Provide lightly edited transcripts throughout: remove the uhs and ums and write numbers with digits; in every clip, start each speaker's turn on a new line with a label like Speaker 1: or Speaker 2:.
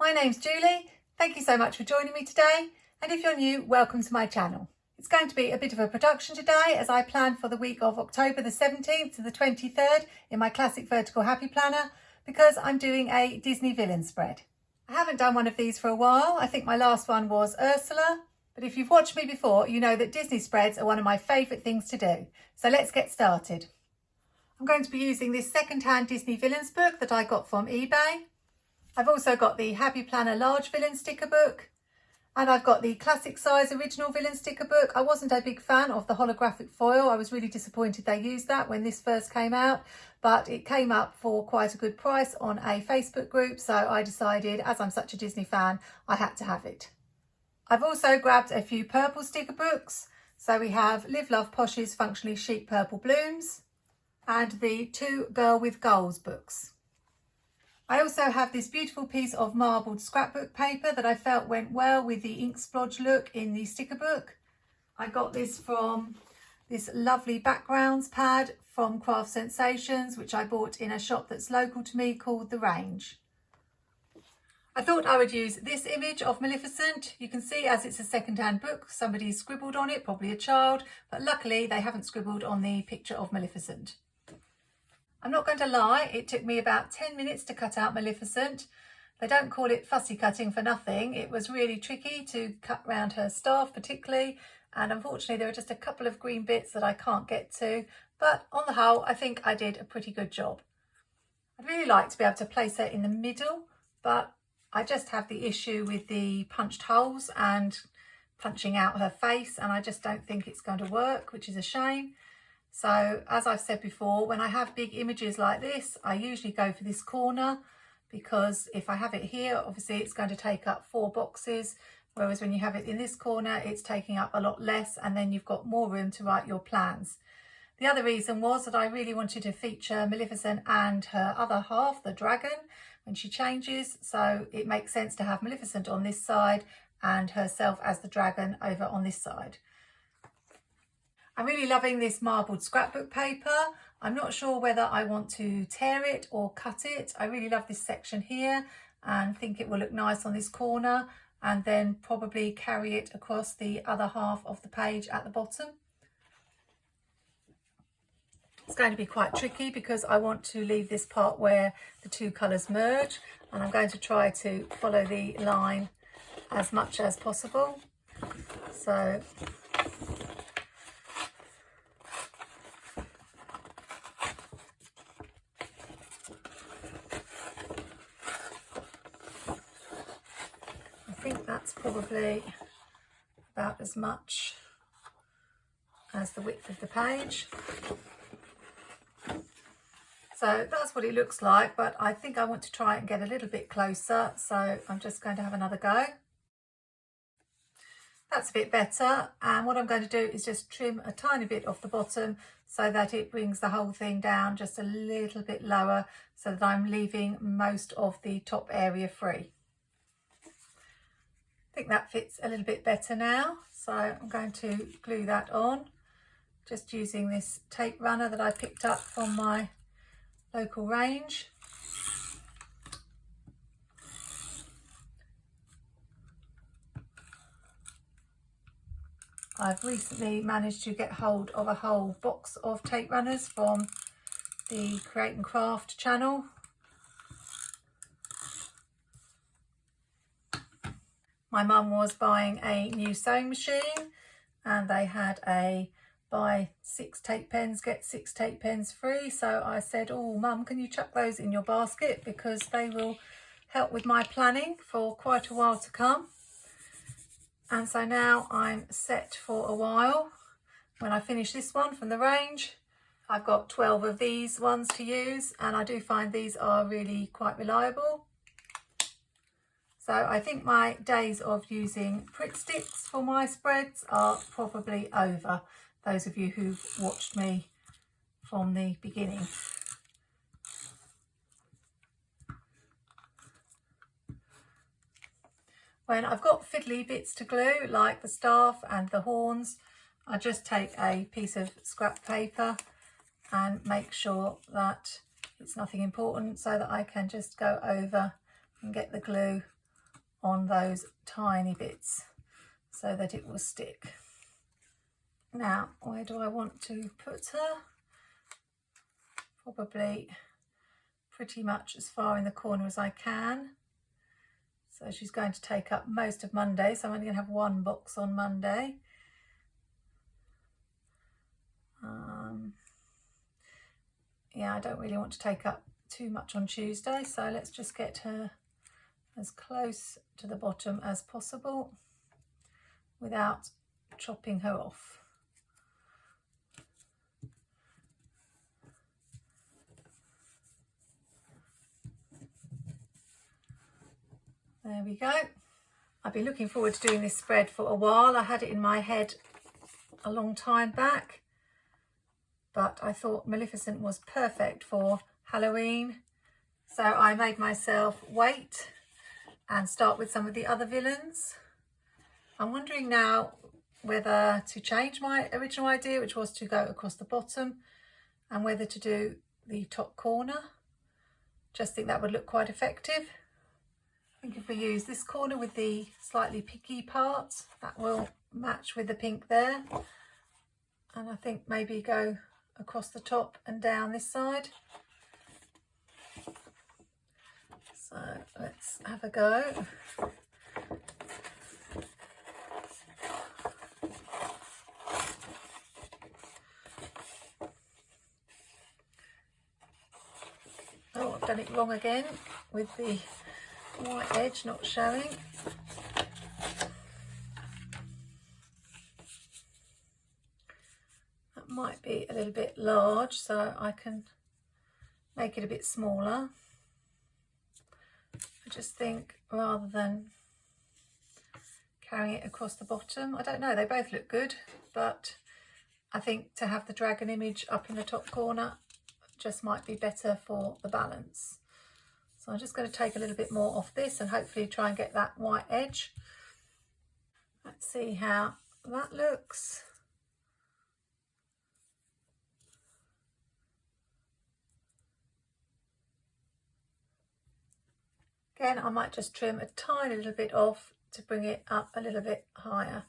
Speaker 1: My name's Julie. Thank you so much for joining me today. And if you're new, welcome to my channel. It's going to be a bit of a production today as I plan for the week of October the 17th to the 23rd in my classic vertical happy planner because I'm doing a Disney villain spread. I haven't done one of these for a while. I think my last one was Ursula. But if you've watched me before, you know that Disney spreads are one of my favourite things to do. So let's get started. I'm going to be using this second-hand Disney villains book that I got from eBay. I've also got the Happy Planner large villain sticker book, and I've got the classic size original villain sticker book. I wasn't a big fan of the holographic foil. I was really disappointed they used that when this first came out, but it came up for quite a good price on a Facebook group, so I decided, as I'm such a Disney fan, I had to have it. I've also grabbed a few purple sticker books. So we have Live Love Posh's Functionally Chic Purple Blooms and the two Girl with Goals books. I also have this beautiful piece of marbled scrapbook paper that I felt went well with the ink splodge look in the sticker book. I got this from this lovely backgrounds pad from Craft Sensations, which I bought in a shop that's local to me called The Range. I thought I would use this image of Maleficent. You can see as it's a second-hand book, somebody's scribbled on it, probably a child, but luckily they haven't scribbled on the picture of Maleficent. I'm not going to lie, it took me about 10 minutes to cut out Maleficent. They don't call it fussy cutting for nothing. It was really tricky to cut round her staff particularly, and unfortunately there are just a couple of green bits that I can't get to, but on the whole I think I did a pretty good job. I'd really like to be able to place her in the middle, but I just have the issue with the punched holes and punching out her face, and I just don't think it's going to work, which is a shame. So as I've said before, when I have big images like this, I usually go for this corner because if I have it here, obviously it's going to take up 4 boxes, whereas when you have it in this corner, it's taking up a lot less, and then you've got more room to write your plans. The other reason was that I really wanted to feature Maleficent and her other half, the dragon, when she changes, so it makes sense to have Maleficent on this side and herself as the dragon over on this side. I'm really loving this marbled scrapbook paper. I'm not sure whether I want to tear it or cut it. I really love this section here and think it will look nice on this corner, and then probably carry it across the other half of the page at the bottom. It's going to be quite tricky because I want to leave this part where the two colours merge, and I'm going to try to follow the line as much as possible. So I think that's probably about as much as the width of the page. So that's what it looks like, but I think I want to try and get a little bit closer, so I'm just going to have another go. That's a bit better, and what I'm going to do is just trim a tiny bit off the bottom so that it brings the whole thing down just a little bit lower, so that I'm leaving most of the top area free. I think that fits a little bit better now, so I'm going to glue that on, just using this tape runner that I picked up from my local range. I've recently managed to get hold of a whole box of tape runners from the Create and Craft channel. My mum was buying a new sewing machine and they had a buy 6 tape pens, get 6 tape pens free. So I said, oh Mum, can you chuck those in your basket because they will help with my planning for quite a while to come. And so now I'm set for a while. When I finish this one from the range, I've got 12 of these ones to use, and I do find these are really quite reliable. So I think my days of using Pritt sticks for my spreads are probably over. Those of you who've watched me from the beginning. When I've got fiddly bits to glue, like the staff and the horns, I just take a piece of scrap paper and make sure that it's nothing important, so that I can just go over and get the glue on those tiny bits so that it will stick. Now, where do I want to put her? Probably pretty much as far in the corner as I can. So she's going to take up most of Monday, so I'm only going to have one box on Monday. Yeah, I don't really want to take up too much on Tuesday, so let's just get her as close to the bottom as possible without chopping her off. There we go. I've been looking forward to doing this spread for a while. I had it in my head a long time back, but I thought Maleficent was perfect for Halloween. So I made myself wait and start with some of the other villains. I'm wondering now whether to change my original idea, which was to go across the bottom, and whether to do the top corner. Just think that would look quite effective. I think if we use this corner with the slightly picky parts, that will match with the pink there. And I think maybe go across the top and down this side. So let's have a go. Oh, I've done it wrong again with the white edge not showing. That might be a little bit large, so I can make it a bit smaller. I just think rather than carrying it across the bottom, I don't know, they both look good, but I think to have the dragon image up in the top corner just might be better for the balance. So I'm just going to take a little bit more off this and hopefully try and get that white edge. Let's see how that looks. Again, I might just trim a tiny little bit off to bring it up a little bit higher.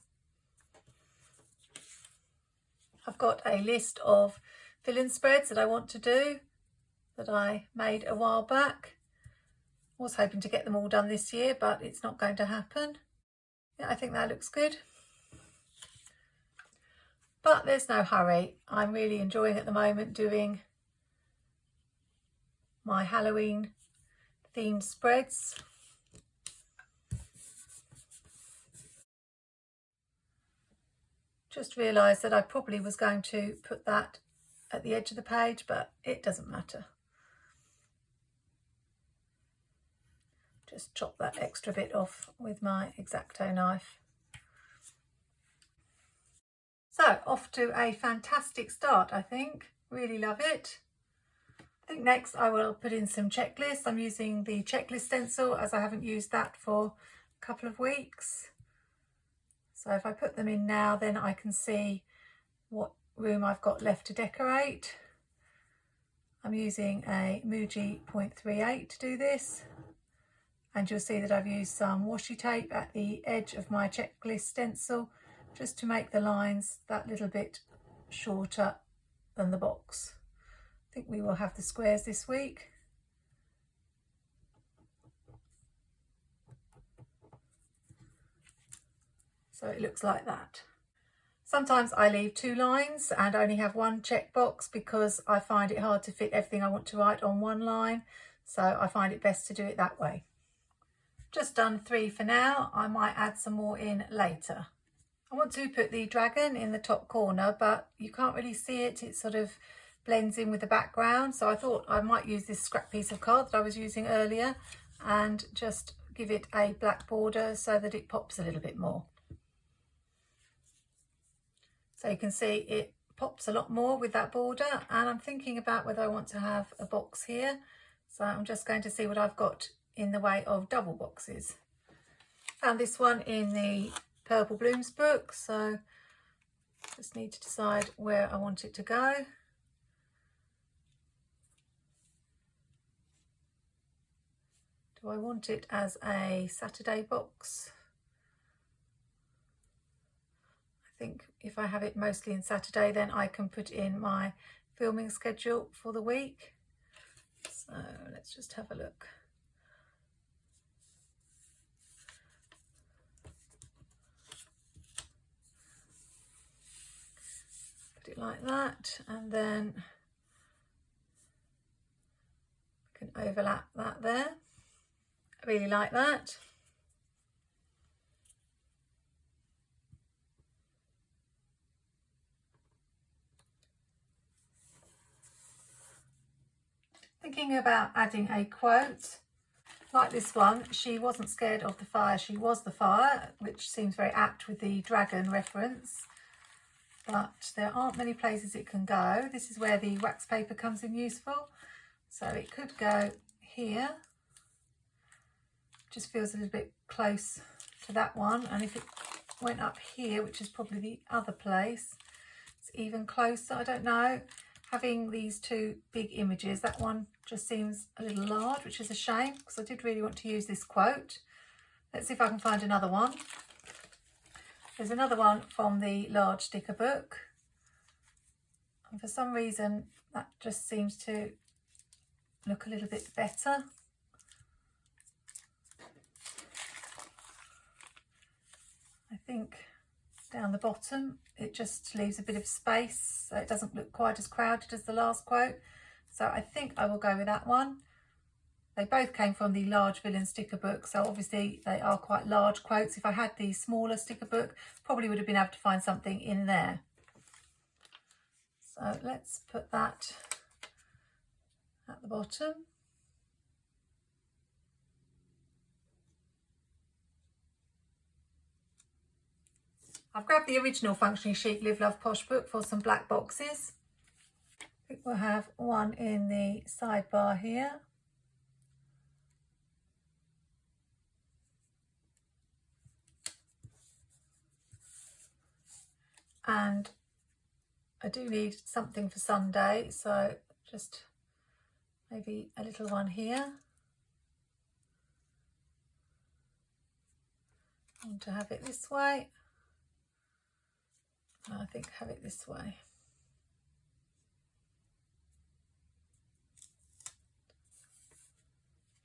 Speaker 1: I've got a list of villain spreads that I want to do that I made a while back. I was hoping to get them all done this year, but it's not going to happen. Yeah, I think that looks good. But there's no hurry. I'm really enjoying at the moment doing my Halloween themed spreads. Just realised that I probably was going to put that at the edge of the page, but it doesn't matter. Just chop that extra bit off with my X-Acto knife. So off to a fantastic start, I think. Really love it. I think next I will put in some checklists. I'm using the checklist stencil as I haven't used that for a couple of weeks. So if I put them in now, then I can see what room I've got left to decorate. I'm using a Muji 0.38 to do this. And you'll see that I've used some washi tape at the edge of my checklist stencil just to make the lines that little bit shorter than the box. I think we will have the squares this week. So it looks like that. Sometimes I leave 2 lines and only have 1 checkbox because I find it hard to fit everything I want to write on 1 line. So I find it best to do it that way. Just done 3 for now. I might add some more in later. I want to put the dragon in the top corner, but you can't really see it. It sort of blends in with the background. So I thought I might use this scrap piece of card that I was using earlier and just give it a black border so that it pops a little bit more. So you can see it pops a lot more with that border, and I'm thinking about whether I want to have a box here. So I'm just going to see what I've got in the way of double boxes. Found this one in the Purple Blooms book, so just need to decide where I want it to go. Do Do I want it as a Saturday box? I think if I have it mostly in Saturday, then I can put in my filming schedule for the week. So let's just have a look. Put it like that, and then I can overlap that there. I really like that. Thinking about adding a quote like this one: she wasn't scared of the fire, she was the fire, which seems very apt with the dragon reference, but there aren't many places it can go. This is where the wax paper comes in useful, so it could go here. Just feels a little bit close to that one, and if it went up here, which is probably the other place, it's even closer. I don't know. Having these two big images, that one just seems a little large, which is a shame because I did really want to use this quote. Let's see if I can find another one. There's another one from the large sticker book, and for some reason that just seems to look a little bit better. I think down the bottom it just leaves a bit of space, so it doesn't look quite as crowded as the last quote. So I think I will go with that one. They both came from the large villain sticker book, so obviously they are quite large quotes. If I had the smaller sticker book, probably would have been able to find something in there. So let's put that at the bottom. I've grabbed the original Functionally Chic Live Love Posh book for some black boxes. I think we'll have one in the sidebar here. And I do need something for Sunday, so just maybe a little one here. I want to have it this way. I think have it this way.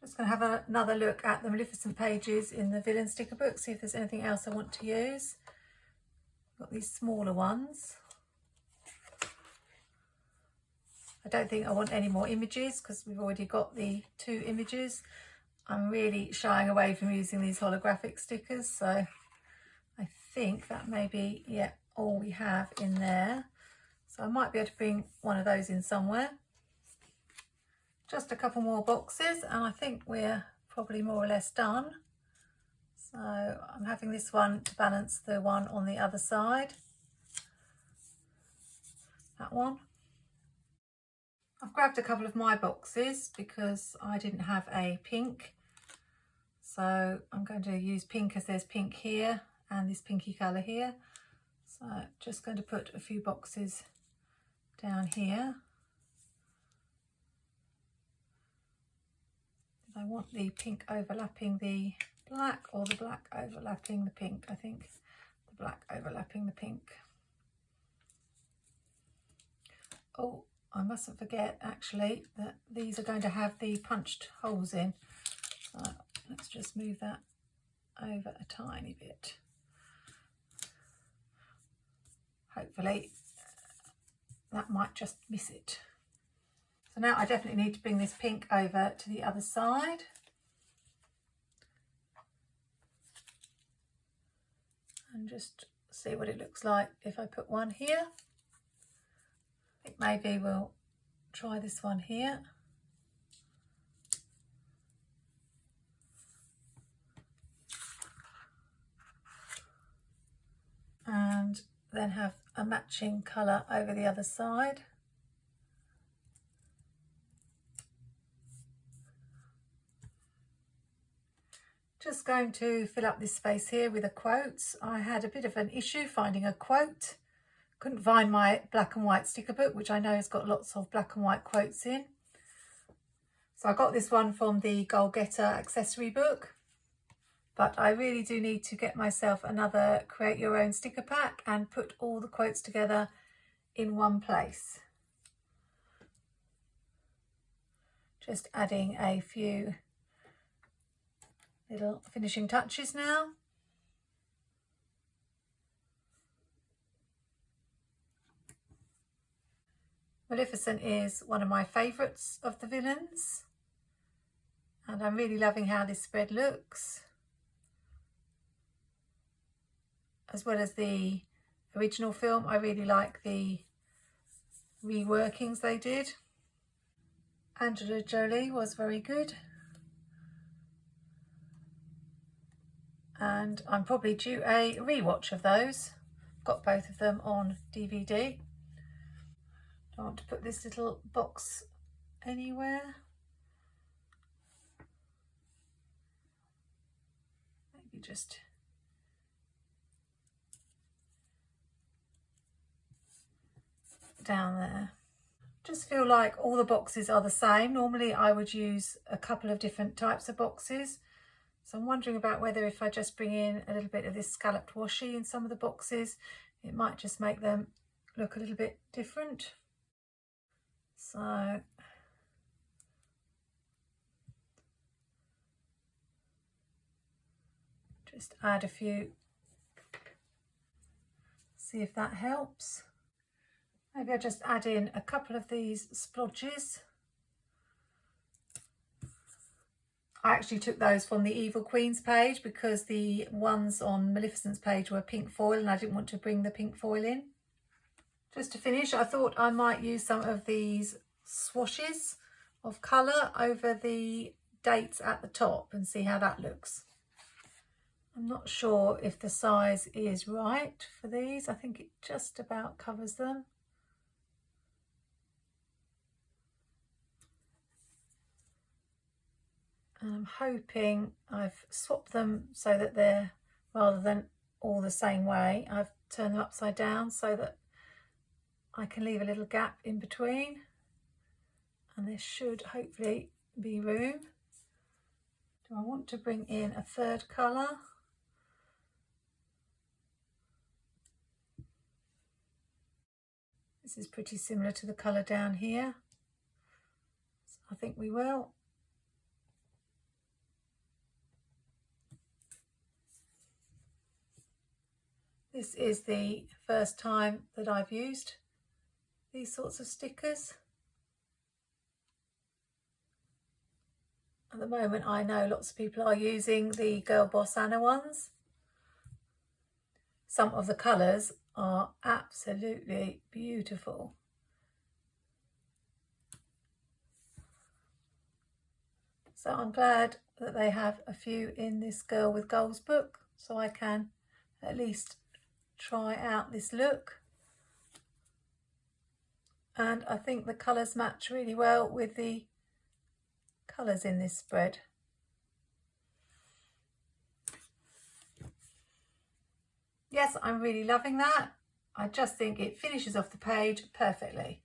Speaker 1: Just going to have another look at the Maleficent pages in the villain sticker book, see if there's anything else I want to use. Got these smaller ones. I don't think I want any more images because we've already got the 2 images. I'm really shying away from using these holographic stickers, so I think that may be, yeah, all we have in there. So I might be able to bring one of those in somewhere. Just a couple more boxes and I think we're probably more or less done. So I'm having this one to balance the one on the other side. That one. I've grabbed a couple of my boxes because I didn't have a pink. So I'm going to use pink as there's pink here and this pinky colour here. So just going to put a few boxes down here. Did I want the pink overlapping the black or the black overlapping the pink? I think the black overlapping the pink. Oh, I mustn't forget actually that these are going to have the punched holes in. So let's just move that over a tiny bit. Hopefully that might just miss it. So now I definitely need to bring this pink over to the other side. And just see what it looks like if I put one here. I think maybe we'll try this one here. And then have a matching colour over the other side. Just going to fill up this space here with a quote. I had a bit of an issue finding a quote. Couldn't find my black and white sticker book, which I know has got lots of black and white quotes in. So I got this one from the Goal Getter accessory book, but I really do need to get myself another create your own sticker pack and put all the quotes together in one place. Just adding a few little finishing touches now. Maleficent is one of my favourites of the villains, and I'm really loving how this spread looks, as well as the original film. I really like the reworkings they did. Angela Jolie was very good, and I'm probably due a rewatch of those. Got both of them on DVD. Don't want to put this little box anywhere. Maybe just down there. Just feel like all the boxes are the same. Normally I would use a couple of different types of boxes, so I'm wondering about whether if I just bring in a little bit of this scalloped washi in some of the boxes, it might just make them look a little bit different. So just add a few, see if that helps. Maybe I'll just add in a couple of these splodges. I actually took those from the Evil Queen's page because the ones on Maleficent's page were pink foil and I didn't want to bring the pink foil in. Just to finish, I thought I might use some of these swashes of colour over the dates at the top and see how that looks. I'm not sure if the size is right for these. I think it just about covers them. And I'm hoping I've swapped them so that they're, rather than all the same way, I've turned them upside down so that I can leave a little gap in between, and there should hopefully be room. Do I want to bring in a third colour? This is pretty similar to the colour down here, so I think we will. This is the first time that I've used these sorts of stickers. At the moment I know lots of people are using the Girl Boss Anna ones. Some of the colours are absolutely beautiful. So I'm glad that they have a few in this Girl with Goals book, so I can at least try out this look. And I think the colours match really well with the colours in this spread. Yes, I'm really loving that. I just think it finishes off the page perfectly.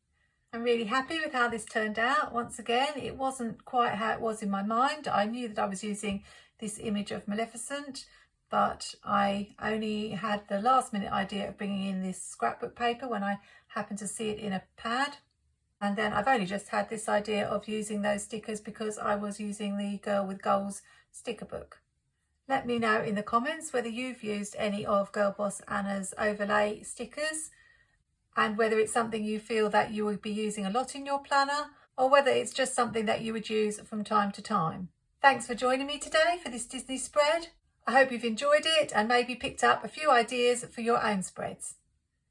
Speaker 1: I'm really happy with how this turned out. Once again, it wasn't quite how it was in my mind. I knew that I was using this image of Maleficent, but I only had the last minute idea of bringing in this scrapbook paper when I happened to see it in a pad. And then I've only just had this idea of using those stickers because I was using the Girl with Goals sticker book. Let me know in the comments whether you've used any of Girl Boss Anna's overlay stickers and whether it's something you feel that you would be using a lot in your planner, or whether it's just something that you would use from time to time. Thanks for joining me today for this Disney spread. I hope you've enjoyed it and maybe picked up a few ideas for your own spreads.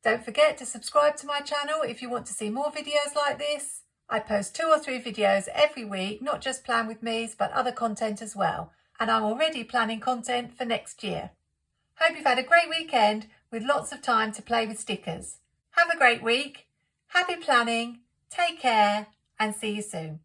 Speaker 1: Don't forget to subscribe to my channel if you want to see more videos like this. I post 2 or 3 videos every week, not just Plan With Me's, but other content as well. And I'm already planning content for next year. Hope you've had a great weekend with lots of time to play with stickers. Have a great week, happy planning, take care, and see you soon.